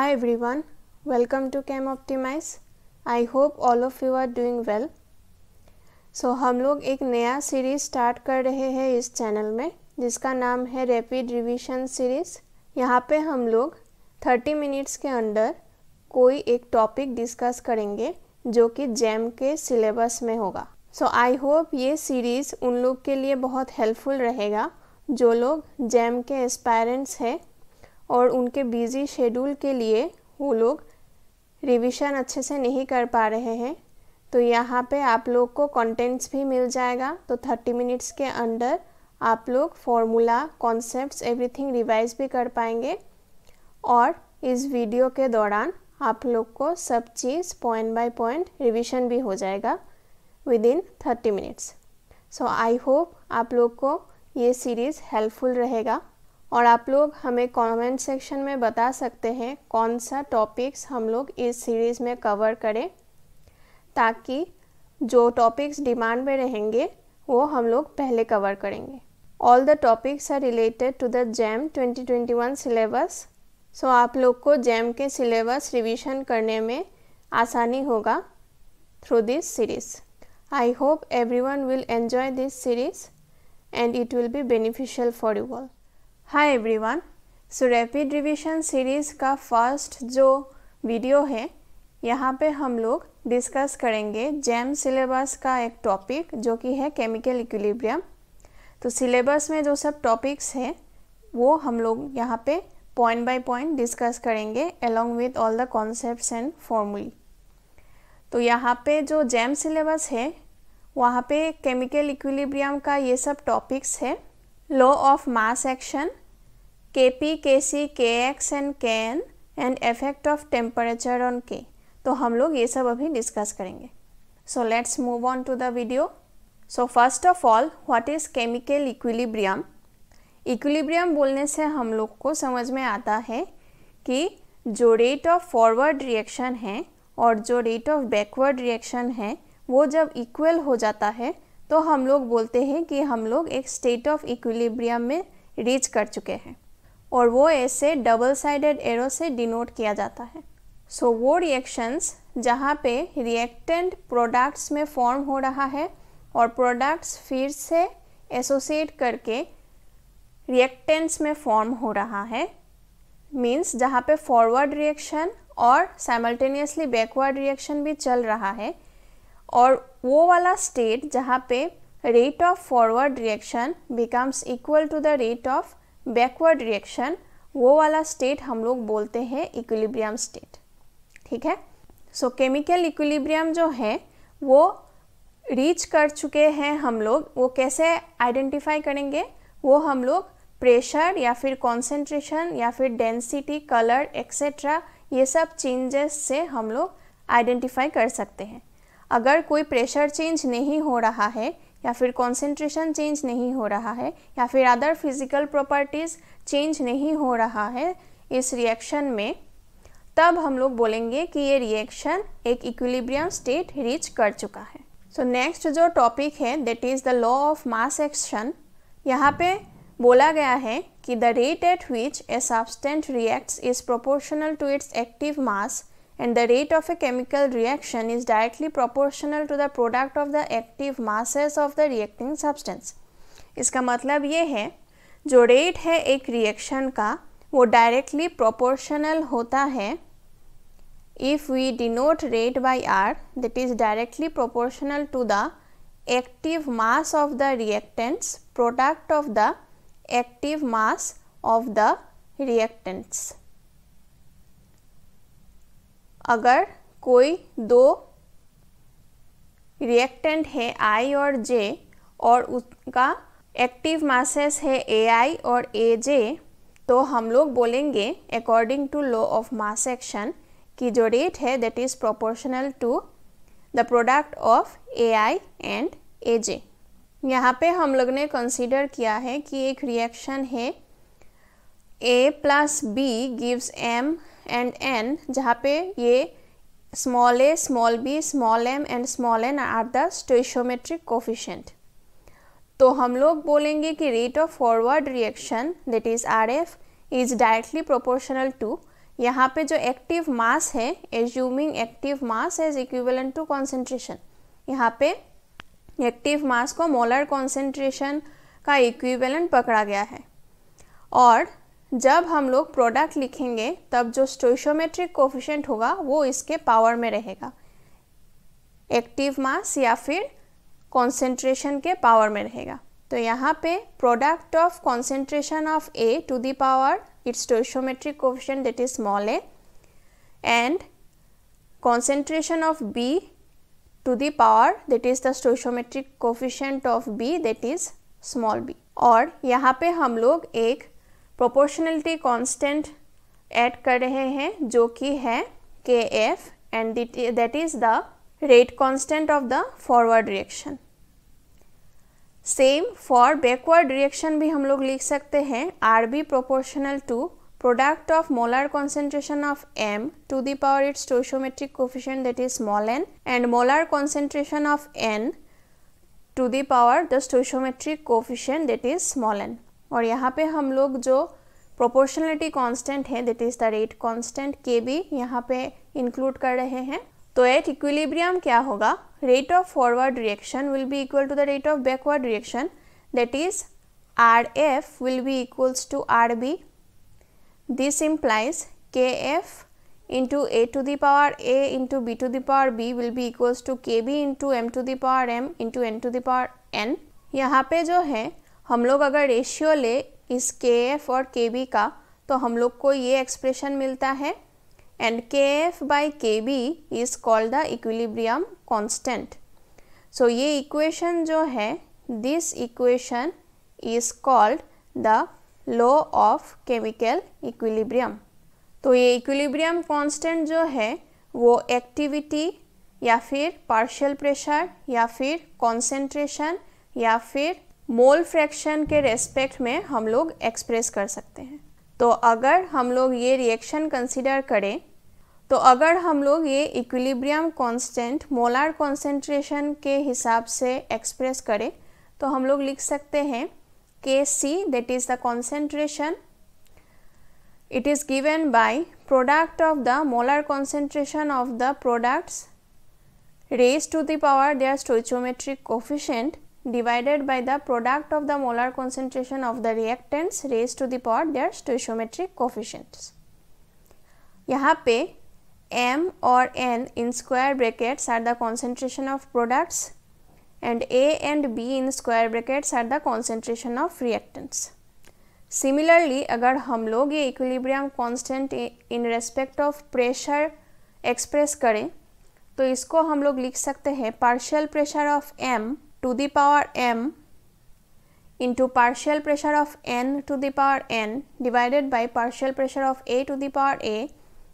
Hi everyone, welcome to Chem Optimize. I hope all of you are doing well. So हम लोग एक नया series start कर रहे हैं इस चैनल में जिसका नाम है रैपिड रिवीजन सीरीज़। यहाँ पे हम लोग 30 मिनट्स के अंदर कोई एक टॉपिक डिस्कस करेंगे जो कि जैम के सिलेबस में होगा। सो आई होप ये सीरीज़ उन लोग के लिए बहुत हेल्पफुल रहेगा जो लोग जैम के एस्पायरेंट्स हैं और उनके बिज़ी शेड्यूल के लिए वो लोग रिवीजन अच्छे से नहीं कर पा रहे हैं। तो यहाँ पे आप लोग को कंटेंट्स भी मिल जाएगा। तो 30 मिनट्स के अंदर आप लोग फॉर्मूला, कॉन्सेप्ट्स, एवरीथिंग रिवाइज भी कर पाएंगे और इस वीडियो के दौरान आप लोग को सब चीज़ पॉइंट बाय पॉइंट रिवीजन भी हो जाएगा with in 30 minutes. So I hope आप लोग को ये सीरीज़ हेल्पफुल रहेगा और आप लोग हमें कमेंट सेक्शन में बता सकते हैं कौन सा टॉपिक्स हम लोग इस सीरीज़ में कवर करें ताकि जो टॉपिक्स डिमांड में रहेंगे वो हम लोग पहले कवर करेंगे। All the topics are related to the JAM 2021 syllabus. So आप लोग को जैम के सिलेबस रिवीजन करने में आसानी होगा through this series. I hope everyone will enjoy this series and it will be beneficial for you all. Hi everyone, so rapid revision series का first जो वीडियो है यहाँ पे हम लोग डिस्कस करेंगे जैम सिलेबस का एक टॉपिक जो कि है केमिकल इक्विलिब्रियम। तो सिलेबस में जो सब टॉपिक्स हैं वो हम लोग यहाँ पे पॉइंट बाय पॉइंट डिस्कस करेंगे along with all the concepts and फॉर्मूले। तो यहाँ पे जो जैम सिलेबस है वहाँ पे केमिकल इक्विलिब्रियम का ये सब टॉपिक्स है। Law of mass action, Kp, Kc, Kx and Kn and effect of temperature on K। तो हम लोग ये सब अभी डिस्कस करेंगे। So let's move on to the video. So first of all, what is chemical equilibrium? Equilibrium बोलने से हम लोग को समझ में आता है कि जो रेट ऑफ फॉरवर्ड रिएक्शन है और जो रेट ऑफ बैकवर्ड रिएक्शन है वो जब इक्वल हो जाता है तो हम लोग बोलते हैं कि हम लोग एक स्टेट ऑफ इक्विलिब्रियम में रीच कर चुके हैं और वो ऐसे डबल साइडेड एरो से डिनोट किया जाता है। सो वो रिएक्शंस जहाँ पे रिएक्टेंट प्रोडक्ट्स में फॉर्म हो रहा है और प्रोडक्ट्स फिर से एसोसिएट करके रिएक्टेंट्स में फॉर्म हो रहा है, मीन्स जहाँ पे फॉरवर्ड रिएक्शन और साइमल्टेनियसली बैकवर्ड रिएक्शन भी चल रहा है और वो वाला स्टेट जहाँ पे rate of forward reaction becomes equal to the rate of backward reaction, वो वाला स्टेट हम लोग बोलते हैं इक्विलिब्रियम स्टेट। ठीक है। सो केमिकल इक्विलिब्रियम जो है वो रीच कर चुके हैं हम लोग। वो कैसे आइडेंटिफाई करेंगे? वो हम लोग प्रेशर या फिर कॉन्सेंट्रेशन या फिर डेंसिटी, कलर एक्सेट्रा ये सब चेंजेस से हम लोग आइडेंटिफाई कर सकते हैं। अगर कोई प्रेशर चेंज नहीं हो रहा है या फिर कॉन्सेंट्रेशन चेंज नहीं हो रहा है या फिर अदर फिजिकल प्रॉपर्टीज़ चेंज नहीं हो रहा है इस रिएक्शन में, तब हम लोग बोलेंगे कि ये रिएक्शन एक इक्विलिब्रियम स्टेट रीच कर चुका है। सो नेक्स्ट जो टॉपिक है that is the law of mass action. यहाँ पे बोला गया है कि the rate at which a substance reacts is proportional to its active mass and the rate of a chemical reaction is directly proportional to the product of the active masses of the reacting substance। इसका मतलब ये है जो rate है एक reaction का वो directly proportional होता है। If we denote rate by R, that is directly proportional to the active mass of the reactants, product of the active mass of the reactants। अगर कोई दो रिएक्टेंट है I और J और उसका एक्टिव मासेस है AI और AJ, तो हम लोग बोलेंगे according to law of mass action कि जो रेट है that is proportional to the product of AI and AJ। यहाँ पे हम लोग ने कंसीडर किया है कि एक रिएक्शन है A plus B gives M and N, जहाँ पे ये small a, small b, small m and small n are the stoichiometric coefficient. तो हम लोग बोलेंगे कि rate of forward reaction that is RF is directly proportional to यहाँ पे जो एक्टिव मास है, assuming active mass as equivalent to concentration, यहाँ पे एक्टिव मास को मोलर कॉन्सेंट्रेशन का इक्विवेलेंट पकड़ा गया है। और जब हम लोग प्रोडक्ट लिखेंगे तब जो स्टोइशियोमेट्रिक कोफिशिएंट होगा वो इसके पावर में रहेगा, एक्टिव मास या फिर कॉन्सेंट्रेशन के पावर में रहेगा। तो यहाँ पे product of concentration of A to the power its stoichiometric coefficient that is small a and concentration of B to the power that is the stoichiometric coefficient of B that is small b। और यहाँ पे हम लोग एक proportionality constant add कर रहे हैं जो कि है Kf and that is the rate constant of the forward reaction। Same for backward reaction भी हम लोग लिख सकते हैं Rb proportional to product of molar concentration of M to the power its stoichiometric coefficient that is small n and molar concentration of N to the power the stoichiometric coefficient that is small n। और यहाँ पे हम लोग जो proportionality constant है that is the rate constant Kb यहाँ पे include कर रहे हैं। तो at equilibrium क्या होगा, rate of forward reaction will be equal to the rate of backward reaction that is Rf will be equals to Rb। This implies Kf into a to the power a into b to the power b will be equals to Kb into m to the power m into n to the power n। यहाँ पे जो है हम लोग अगर ratio ले इस Kf और Kb का तो हम लोग को ये एक्सप्रेशन मिलता है and Kf by Kb is called the equilibrium constant। So ये इक्वेशन जो है, this equation is called the law of chemical equilibrium. तो ये इक्विलिब्रियम कांस्टेंट जो है वो एक्टिविटी या फिर पार्शियल प्रेशर या फिर कॉन्सेंट्रेशन या फिर मोल फ्रैक्शन के रेस्पेक्ट में हम लोग एक्सप्रेस कर सकते हैं। तो अगर हम लोग ये रिएक्शन कंसीडर करें तो अगर हम लोग ये इक्विलिब्रियम कांस्टेंट मोलर कॉन्सेंट्रेशन के हिसाब से एक्सप्रेस करें तो हम लोग लिख सकते हैं Kc that is the concentration, it is given by product of the molar concentration of the products raised to the power their stoichiometric coefficient divided by the product of the molar concentration of the reactants raised to the power their stoichiometric coefficients। यहाँ पे m और n in square brackets are the concentration of products and A and B in square brackets are the concentration of reactants। Similarly अगर हम लोग ये equilibrium constant in respect of pressure express करें तो इसको हम लोग लिख सकते हैं partial pressure of M to the power M into partial pressure of N to the power N divided by partial pressure of A to the power A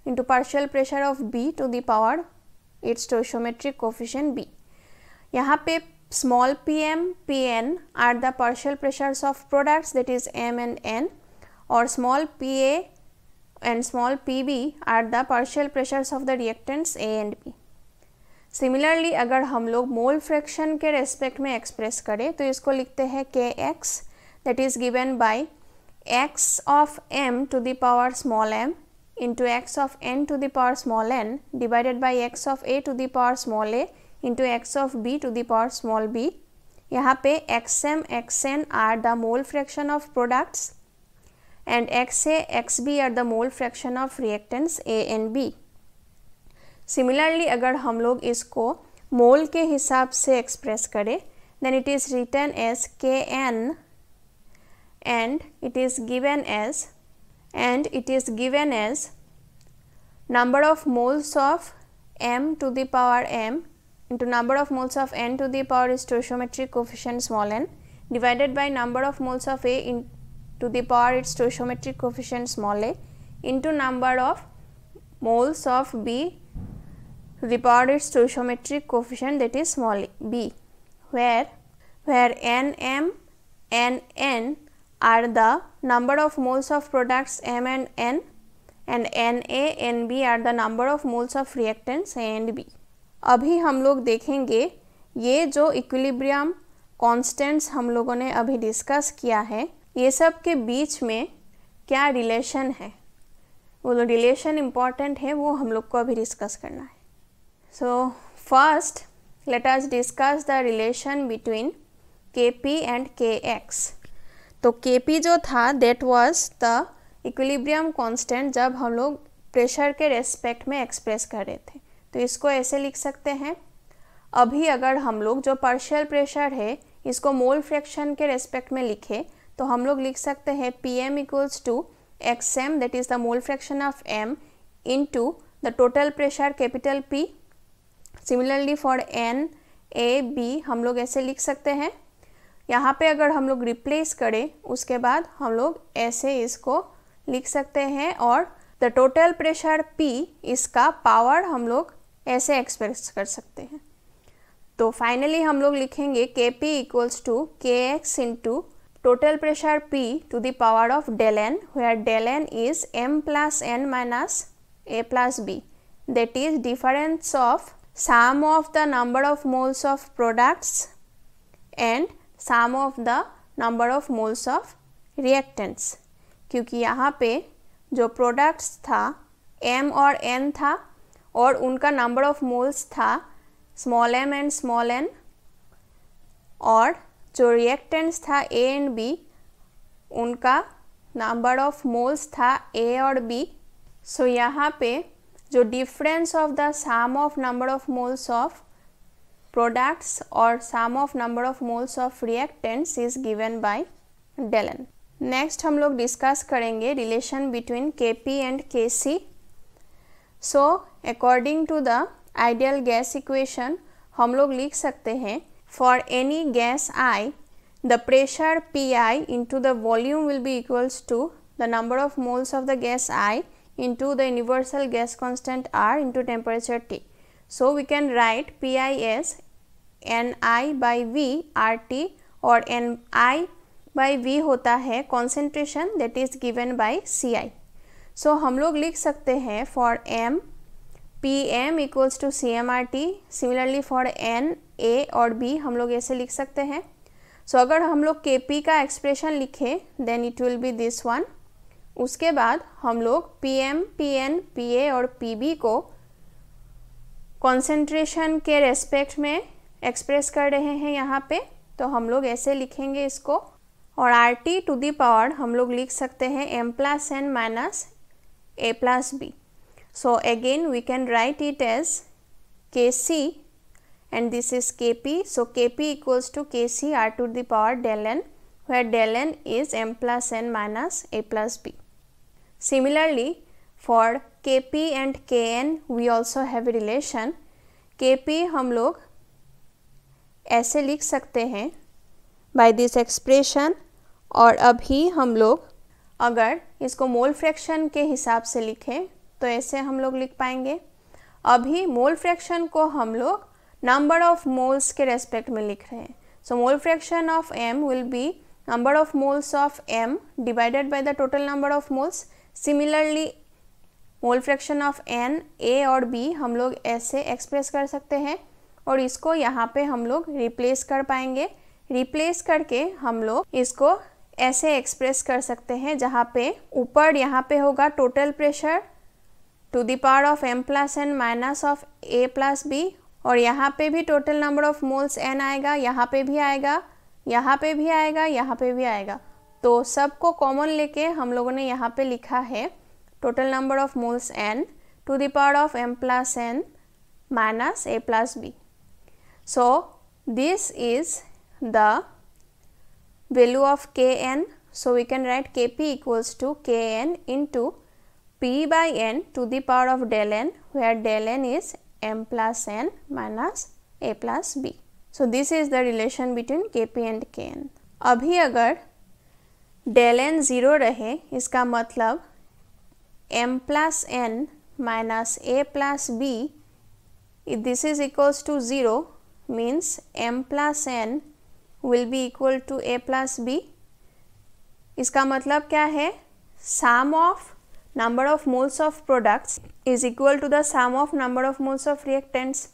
into partial pressure of B to the power its stoichiometric coefficient B। यहाँ पे small pm pn are the partial pressures of products that is m and n और small pa and small pb are the partial pressures of the reactants a and b। Similarly अगर हम लोग mole fraction के respect में express करें तो इसको लिखते हैं kx that is given by x of m to the power small m into x of n to the power small n divided by x of a to the power small a into x of b to the power small b। यहाँ पे xm xn are the mole fraction of products and xa xb are the mole fraction of reactants a and b। Similarly अगर हम लोग इसको मोल के हिसाब से express करें then it is written as kn and it is given as number of moles of m to the power m into number of moles of n to the power is stoichiometric coefficient small n divided by number of moles of a to the power its stoichiometric coefficient small a into number of moles of b to the power its stoichiometric coefficient that is small b, where nm and n are the number of moles of products m and n and na nb are the number of moles of reactants a and b। अभी हम लोग देखेंगे ये जो equilibrium constants हम लोगों ने अभी डिस्कस किया है ये सब के बीच में क्या रिलेशन है वो रिलेशन इम्पॉर्टेंट है, वो हम लोग को अभी डिस्कस करना है। So first let us discuss the relation between Kp and Kx। तो Kp जो था that was the equilibrium constant जब हम लोग प्रेशर के रेस्पेक्ट में एक्सप्रेस कर रहे थे। तो इसको ऐसे लिख सकते हैं। अभी अगर हम लोग जो पार्शियल प्रेशर है इसको मोल फ्रैक्शन के रेस्पेक्ट में लिखे तो हम लोग लिख सकते हैं Pm equals to xm that is the mole fraction of m into the total pressure capital P। Similarly for n a b हम लोग ऐसे लिख सकते हैं। यहाँ पे अगर हम लोग रिप्लेस करें उसके बाद हम लोग ऐसे इसको लिख सकते हैं और द टोटल प्रेशर P इसका पावर हम लोग ऐसे एक्सप्रेस कर सकते हैं। तो फाइनली हम लोग लिखेंगे Kp equals to Kx into total pressure P to the power of del n where del n is m plus n minus a plus b that is difference of sum of the number of moles of products and sum of the number of moles of reactants। क्योंकि यहाँ पे जो products था m और n था और उनका number of moles था small m and small n, और जो रिएक्टेंट्स था a एंड b उनका नंबर ऑफ मोल्स था a और b। सो यहाँ पे जो difference of the sum of number of moles of products और sum of number of moles of reactants is given by del n। Next हम लोग discuss करेंगे relation between Kp and Kc। So according to the ideal gas equation हम लोग लिख सकते हैं for any gas I the pressure Pi into the volume will be equals to the number of moles of the gas I into the universal gas constant R into temperature T. So we can write Pi as Ni by V RT और Ni by V होता है concentration that is given by Ci. So हम लोग लिख सकते हैं for M Pm equals to CmRT। Similarly for N A और B हम लोग ऐसे लिख सकते हैं। So अगर हम लोग Kp का एक्सप्रेशन लिखें then it will be this one। उसके बाद हम लोग Pm, Pn, Pa और Pb को कॉन्सेंट्रेशन के रेस्पेक्ट में एक्सप्रेस कर रहे हैं यहाँ पे, तो हम लोग ऐसे लिखेंगे इसको। और RT टू दी पावर हम लोग लिख सकते हैं m plus n minus a plus b। So again we can write it as Kc and this is Kp। So Kp equals to Kc R to the power del n where del n is m plus n minus a plus b। Similarly, for Kp and Kn we also have a relation। Kp हम लोग ऐसे लिख सकते हैं by this expression, और अभी हम लोग अगर इसको मोल फ्रैक्शन के हिसाब से लिखें तो ऐसे हम लोग लिख पाएंगे। अभी मोल फ्रैक्शन को हम लोग नंबर ऑफ मोल्स के रेस्पेक्ट में लिख रहे हैं। So mole fraction of m will be number of moles of m divided by the total number of moles। Similarly mole fraction of n a और b हम लोग ऐसे एक्सप्रेस कर सकते हैं और इसको यहाँ पे हम लोग रिप्लेस कर पाएंगे। रिप्लेस करके हम लोग इसको ऐसे एक्सप्रेस कर सकते हैं जहाँ पे ऊपर यहाँ पे होगा total pressure to the power of m plus n minus of a plus b, और यहाँ पे भी total number of moles n आएगा, यहाँ पे भी आएगा, यहाँ पे भी आएगा, यहाँ पे भी आएगा। तो सबको कॉमन लेके हम लोगों ने यहाँ पे लिखा है total number of moles n to the power of m plus n minus a plus b। So this is the value of Kn। So we can write Kp equals to Kn into P by n to the power of del n where del n is m plus n minus a plus b। So this is the relation between Kp and Kn। अभी अगर del n 0 रहे इसका मतलब m plus n minus a plus b, if this is equals to 0 means m plus n will be equal to a plus b। इसका मतलब क्या है, sum of number of moles of products is equal to the sum of number of moles of reactants।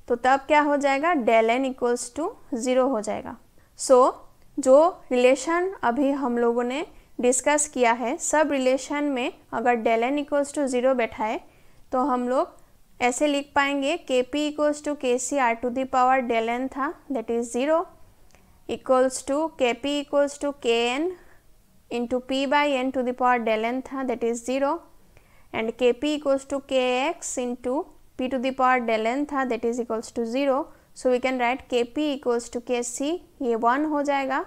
तो तब क्या हो जाएगा, del n equals to 0 हो जाएगा। सो जो रिलेशन अभी हम लोगों ने डिस्कस किया है, सब रिलेशन में अगर डेल एन इक्वल्स टू 0 बैठाए तो हम लोग ऐसे लिख पाएंगे Kp equals to Kc r to the power del N था, that is 0 equals to Kp equals to Kn into P by N to the power del N था, that is 0 and Kp equals to Kx into P to the power del N था, that is equals to 0. So we can write Kp equals to Kc, ये 1 हो जाएगा,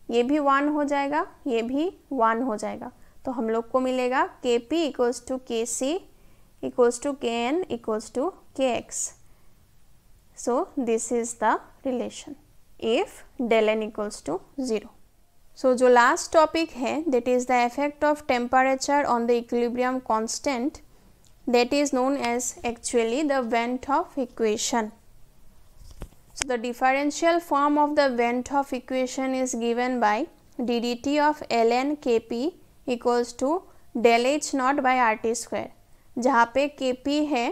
ये भी 1 हो जाएगा, ये भी 1 हो जाएगा. तो हम लोग को मिलेगा Kp equals to Kc equals to Kn equals to Kx. So this is the relation if del n equals to 0. So जो last topic है that is the effect of temperature on the equilibrium constant, that is known as actually the Van 't Hoff equation. So the differential form of the Van 't Hoff equation is given by ddt of ln Kp equals to del h naught by RT square, जहाँ पे Kp है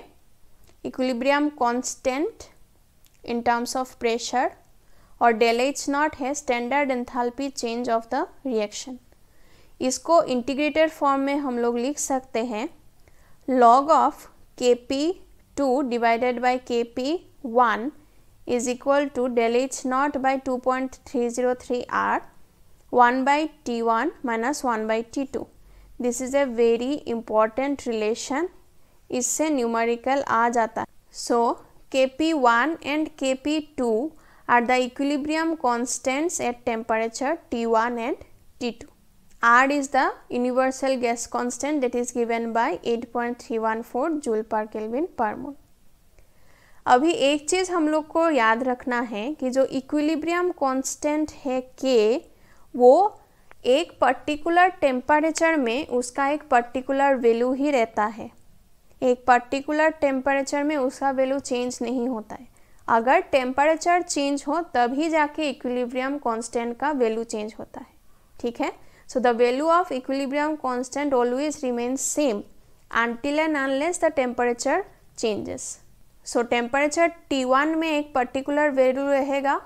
equilibrium constant in terms of pressure और del H naught है standard enthalpy change of the reaction. इसको integrated form में हम लोग लिख सकते हैं log of Kp2 divided by Kp1 is equal to del H naught by 2.303 R 1 by T1 minus 1 by T2. This is a very important relation, इससे numerical आ जाता है. So Kp1 and Kp2 are the equilibrium constants at temperature T1 and T2. R is the universal gas constant that is given by 8.314 joule पर kelvin पर मोल. अभी एक चीज़ हम लोग को याद रखना है कि जो इक्विलिब्रियम कांस्टेंट है K, वो एक पर्टिकुलर टेम्परेचर में उसका एक पर्टिकुलर वैल्यू ही रहता है. एक पर्टिकुलर टेम्परेचर में उसका वैल्यू चेंज नहीं होता है. अगर टेम्परेचर चेंज हो तभी जाके इक्विलिब्रियम कांस्टेंट का वैल्यू चेंज होता है. ठीक है. So the value of equilibrium constant always remains same until and unless the temperature changes. So temperature T1 में एक पर्टिकुलर वैल्यू रहेगा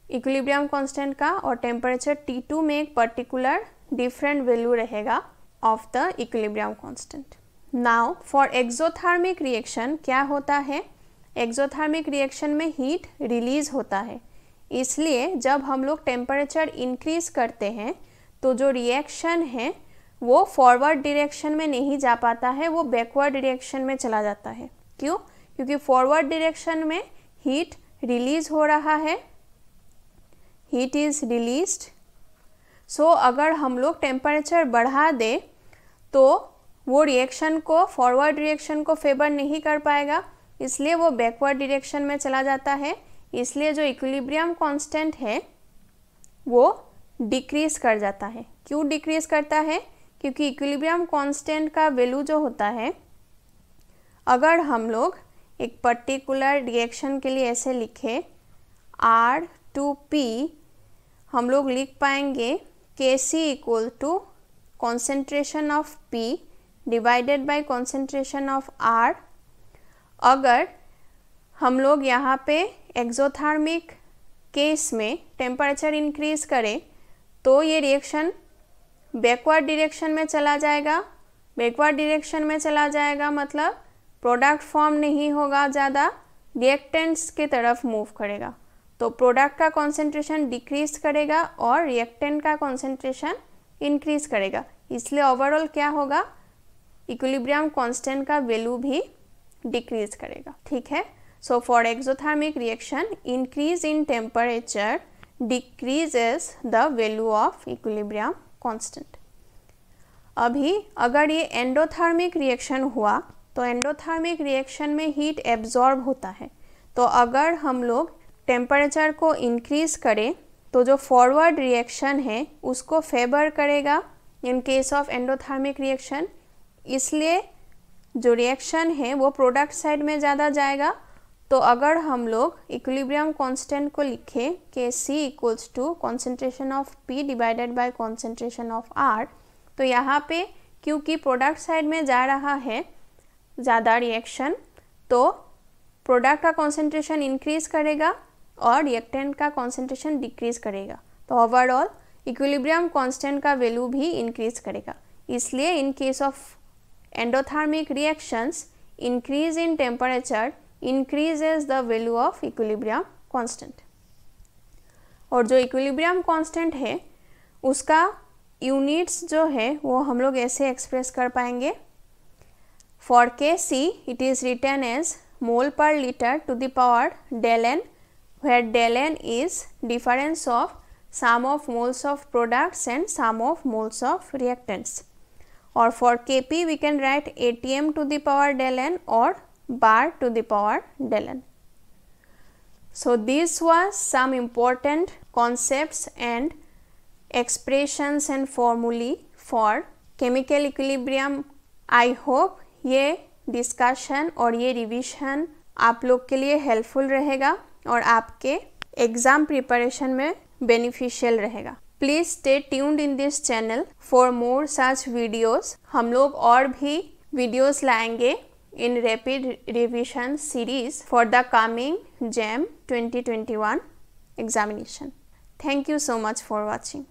इक्विलिब्रियम कांस्टेंट का और टेम्परेचर T2 में एक पर्टिकुलर डिफरेंट वैल्यू रहेगा of the equilibrium constant. Now for exothermic reaction क्या होता है, एक्सोथर्मिक रिएक्शन में हीट रिलीज होता है, इसलिए जब हम लोग टेम्परेचर इंक्रीज करते हैं तो जो रिएक्शन है वो फॉरवर्ड डायरेक्शन में नहीं जा पाता है, वो बैकवर्ड डायरेक्शन में चला जाता है. क्यों? क्योंकि फॉरवर्ड डायरेक्शन में हीट रिलीज हो रहा है, हीट इज रिलीज्ड. सो अगर हम लोग टेम्परेचर बढ़ा दे तो वो रिएक्शन को फॉरवर्ड डायरेक्शन को फेवर नहीं कर पाएगा, इसलिए वो बैकवर्ड डायरेक्शन में चला जाता है. इसलिए जो इक्विलिब्रियम कांस्टेंट है वो डिक्रीज कर जाता है. क्यों डिक्रीज करता है? क्योंकि इक्विलिब्रियम कांस्टेंट का वैल्यू जो होता है, अगर हम लोग एक पर्टिकुलर रिएक्शन के लिए ऐसे लिखे R2P, हम लोग लिख पाएंगे Kc equal to concentration of P divided by concentration of R. अगर हम लोग यहाँ पे एक्सोथर्मिक केस में टेम्परेचर इंक्रीज करें तो ये रिएक्शन बैकवर्ड डायरेक्शन में चला जाएगा. बैकवर्ड डायरेक्शन में चला जाएगा मतलब प्रोडक्ट फॉर्म नहीं होगा, ज़्यादा रिएक्टेंट्स की तरफ मूव करेगा. तो प्रोडक्ट का कॉन्सेंट्रेशन डिक्रीज करेगा और रिएक्टेंट का कॉन्सेंट्रेशन इंक्रीज करेगा. इसलिए ओवरऑल क्या होगा, इक्विलिब्रियम कांस्टेंट का वैल्यू भी डिक्रीज करेगा. ठीक है. So for exothermic reaction increase in temperature decreases the value of equilibrium constant. अभी अगर ये एंडोथर्मिक रिएक्शन हुआ तो एंडोथर्मिक रिएक्शन में हीट एब्जॉर्ब होता है. तो अगर हम लोग टेम्परेचर को इंक्रीज करें तो जो फॉरवर्ड रिएक्शन है उसको फेवर करेगा in case of endothermic reaction. इसलिए जो रिएक्शन है वो प्रोडक्ट साइड में ज़्यादा जाएगा. तो अगर हम लोग इक्विलिब्रियम कांस्टेंट को लिखें Kc equals to concentration of P divided by concentration of R, तो यहाँ पे क्योंकि प्रोडक्ट साइड में जा रहा है ज़्यादा रिएक्शन, तो प्रोडक्ट का कॉन्सेंट्रेशन इंक्रीज करेगा और रिएक्टेंट का कॉन्सेंट्रेशन डिक्रीज करेगा. तो ओवरऑल इक्विलिब्रियम कांस्टेंट का वैल्यू भी इंक्रीज करेगा। इसलिए in case of endothermic reactions, increase in temperature increases the value of equilibrium constant. और जो इक्विलिब्रियम कांस्टेंट है उसका यूनिट्स जो है वो हम लोग ऐसे एक्सप्रेस कर पाएंगे। For Kc it is written as mole per litre to the power del n, where del n is difference of sum of moles of products and sum of moles of reactants. Or for Kp we can write atm to the power del n or bar to the power del n. So this was some important concepts and expressions and formulae for chemical equilibrium. I hope ये discussion और ये revision आप लोग के लिए helpful रहेगा और आपके एग्ज़ाम प्रिपरेशन में बेनिफिशियल रहेगा। Please stay tuned in this channel for more such videos. हम लोग और भी वीडियोस लाएंगे in rapid revision series for the coming JAM 2021 examination. Thank you so much for watching.